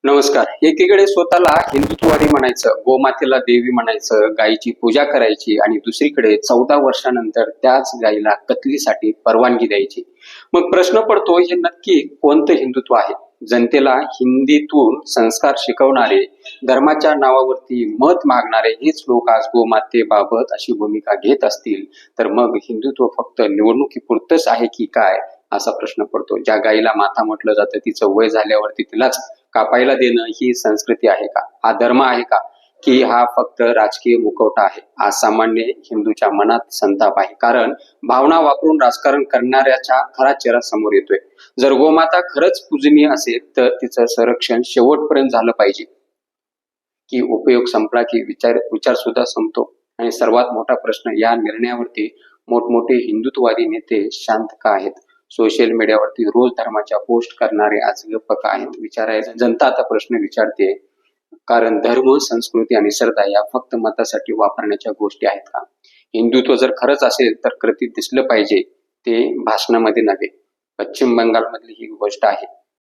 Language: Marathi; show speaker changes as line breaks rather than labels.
नमस्कार. एकीकडे स्वतःला हिंदुत्ववादी म्हणायचं, गोमातेला देवी म्हणायचं, गायीची पूजा करायची आणि दुसरीकडे 14 वर्षानंतर त्याच गायीला कत्तलीसाठी परवानगी द्यायची. मग प्रश्न पडतो, हे नक्की कोणतं हिंदुत्व आहे? जनतेला हिंदीतून संस्कार शिकवणारे, धर्माच्या नावावरती मत मागणारे हेच लोक आज गोमातेबाबत अशी भूमिका घेत असतील, तर मग हिंदुत्व फक्त निवडणुकीपुरतंच आहे की काय, असा प्रश्न पडतो. ज्या गायीला माता म्हटलं जातं, तिचं वय झाल्यावरती तिलाच कापायला देणं ही संस्कृती आहे का? हा धर्म आहे का? की हा फक्त राजकीय मुखवटा आहे? आज सामान्य हिंदूच्या मनात संताप आहे, कारण भावना वापरून राजकारण करणाऱ्याचा खरा चेहरा समोर येतोय. जर गोमाता खरंच पूजनीय असेल तर तिचं संरक्षण शेवटपर्यंत झालं पाहिजे, की उपयोग संपला की विचार सुद्धा संपतो. आणि सर्वात मोठा प्रश्न, या निर्णयावरती मोठमोठे हिंदुत्ववादी नेते शांत का आहेत? सोशल मीडियावरती रोज धर्माच्या पोस्ट करणारे आज गप्प का आहेत? विचारायचा जनता आता प्रश्न विचारते, कारण धर्म, संस्कृती आणि श्रद्धा या फक्त मतासाठी वापरण्याच्या गोष्टी आहेत का? हिंदुत्व जर खरंच असेल तर कृतीत दिसलं पाहिजे, ते भाषणामध्ये नव्हे. पश्चिम बंगालमधली ही गोष्ट आहे.